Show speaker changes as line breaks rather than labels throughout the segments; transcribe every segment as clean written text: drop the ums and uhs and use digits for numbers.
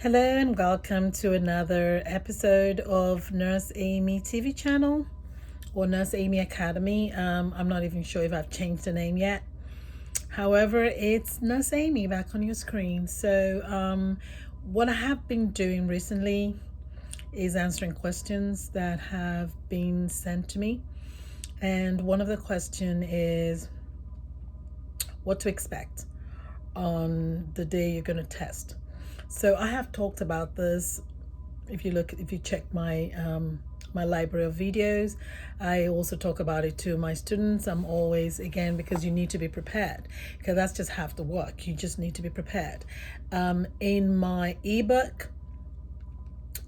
Hello and welcome to another episode of Nurse Amy TV channel or Nurse Amy Academy. I'm not even sure if I've changed the name yet. However, it's Nurse Amy back on your screen. So what I have been doing recently is answering questions that have been sent to me. And one of the question is what to expect on the day you're going to test. So I have talked about this. If you check my my library of videos, I also talk about it to my students. I'm always, again, because you need to be prepared, because that's just half the work. You just need to be prepared. In my ebook,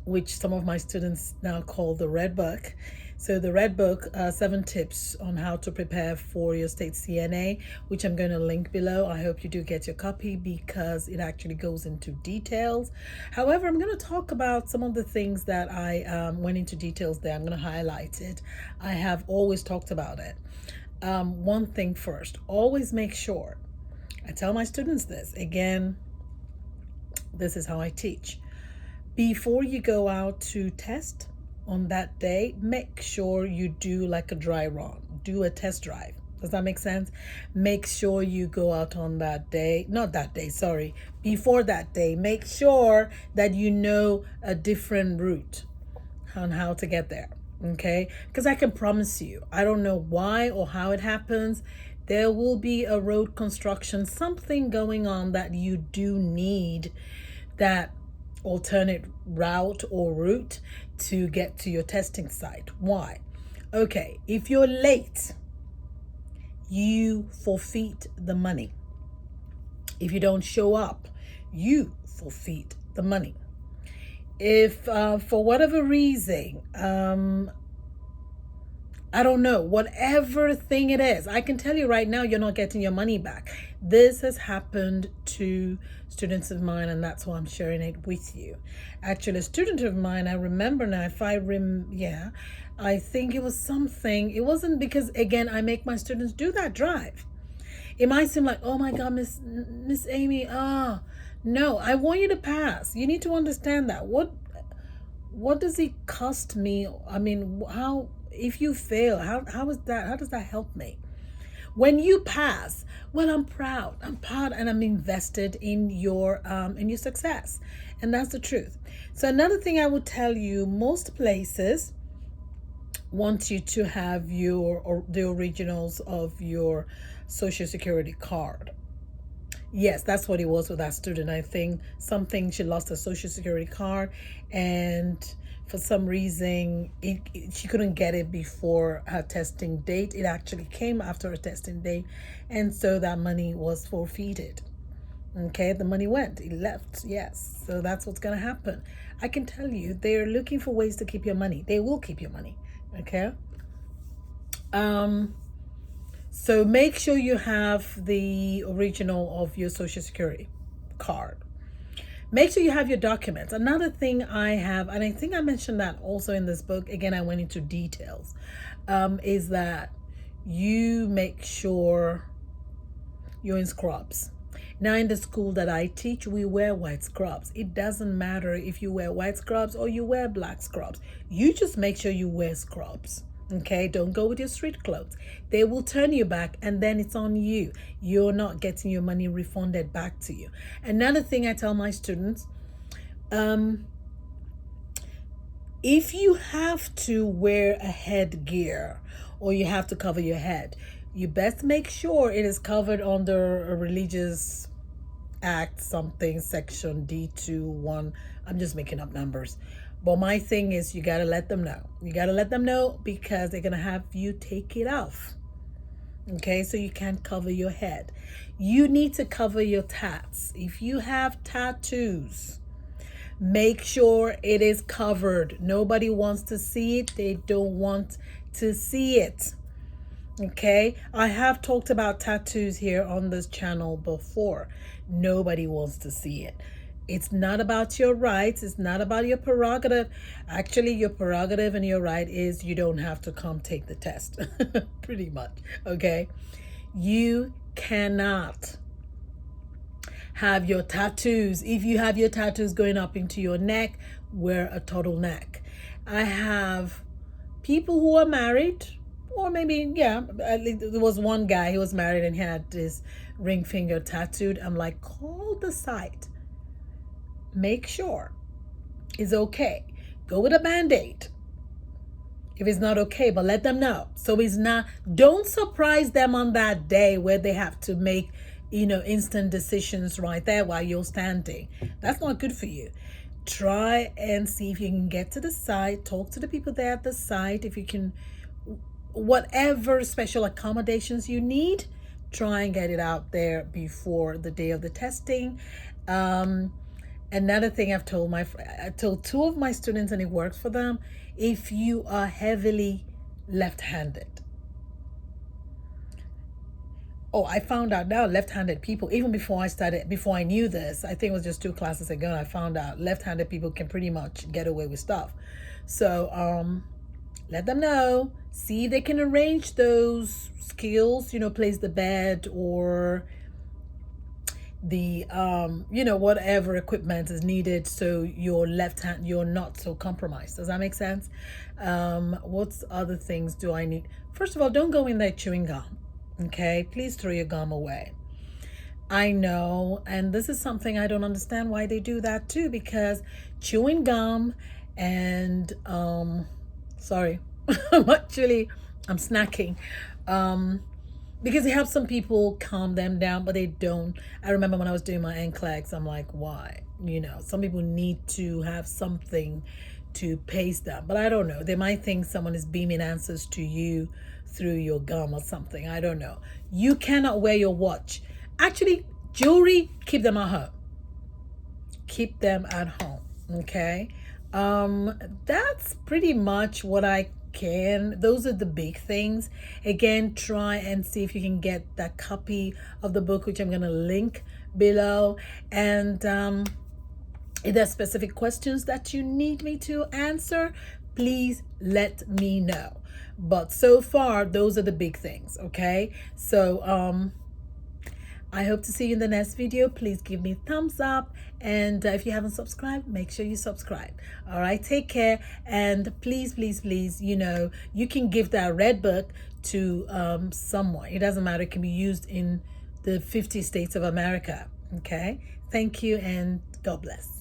which some of my students now call the Red Book. So the Red Book, 7 tips on how to prepare for your state CNA, which I'm going to link below. I hope you do get your copy because it actually goes into details. However, I'm going to talk about some of the things that I went into details there. I'm going to highlight it. I have always talked about it. One thing first, always make sure, I tell my students this, again, this is how I teach. Before you go out to test on that day, make sure you do like a dry run, do a test drive. Does that make sense? Make sure you go out on that day, not that day, sorry, before that day. Make sure that you know a different route on how to get there, okay? Because I can promise you, I don't know why or how it happens, there will be a road construction, something going on that you do need that alternate route or route to get to your testing site. Why? Okay, if you're late, you forfeit the money. If you don't show up, you forfeit the money. If for whatever reason, I don't know, whatever thing it is, I can tell you right now, you're not getting your money back. This has happened to students of mine, and that's why I'm sharing it with you. Actually, a student of mine, I remember now, I think it was something, it wasn't because, again, I make my students do that drive. It might seem like, oh my God, Miss Amy, no, I want you to pass. You need to understand that. What does it cost me? I mean, how, if you fail, how does that help me? When you pass, well, I'm proud, and I'm invested in your success. And that's the truth. So another thing I would tell you, most places want you to have the originals of your social security card. Yes, that's what it was with that student. I think she lost her social security card, and for some reason she couldn't get it before her testing date. It actually came after her testing date, and so that money was forfeited. Okay, the money went, it left. Yes, so that's what's gonna happen. I can tell you, they're looking for ways to keep your money. They will keep your money. Okay. So make sure you have the original of your social security card. Make sure you have your documents. Another thing I have, and I think I mentioned that also in this book, again, I went into details, is that you make sure you're in scrubs. Now, in the school that I teach, we wear white scrubs. It doesn't matter if you wear white scrubs or you wear black scrubs. You just make sure you wear scrubs. Okay, don't go with your street clothes. They will turn you back, and then it's on you. You're not getting your money refunded back to you. Another thing I tell my students, if you have to wear a headgear or you have to cover your head, you best make sure it is covered under a religious act, something, section D21. I'm just making up numbers. But my thing is, you got to let them know. You got to let them know, because they're going to have you take it off. Okay, so you can't cover your head. You need to cover your tats. If you have tattoos, make sure it is covered. Nobody wants to see it. They don't want to see it. Okay, I have talked about tattoos here on this channel before. Nobody wants to see it. It's not about your rights. It's not about your prerogative. Actually, your prerogative and your right is you don't have to come take the test. Pretty much. Okay. You cannot have your tattoos. If you have your tattoos going up into your neck, wear a turtleneck. I have people who are married, or maybe, yeah, there was one guy, he was married and he had this ring finger tattooed. I'm like, call the site, make sure it's okay. Go with a band-aid if it's not okay, but let them know. So it's not, don't surprise them on that day where they have to make, instant decisions right there while you're standing. That's not good for you. Try and see if you can get to the site, talk to the people there at the site. If you can, whatever special accommodations you need, try and get it out there before the day of the testing. Another thing I told two of my students, and it works for them. If you are heavily left-handed, I found out now left-handed people, even before I knew this, I think it was just 2 classes ago, I found out left-handed people can pretty much get away with stuff. So let them know, see if they can arrange those skills, place the bed or the whatever equipment is needed, so your left hand, you're not so compromised. Does that make sense? What's other things do I need? First of all, don't go in there chewing gum. Okay, please throw your gum away. I know, and this is something I don't understand why they do that too, because chewing gum and sorry, I'm snacking. Because it helps some people calm them down, but they don't. I remember when I was doing my NCLEX, I'm like, why? Some people need to have something to pace them, but I don't know. They might think someone is beaming answers to you through your gum or something. I don't know. You cannot wear your watch. Actually, jewelry, keep them at home. Keep them at home, okay? That's pretty much what I can. Those are the big things. Again, try and see if you can get that copy of the book, which I'm going to link below. And if there's specific questions that you need me to answer, please let me know. But so far, those are the big things, okay? So I hope to see you in the next video. Please give me a thumbs up, and if you haven't subscribed, make sure you subscribe. All right, take care, and please, you can give that red book to someone. It doesn't matter. It can be used in the 50 states of America. Okay, thank you, and God bless.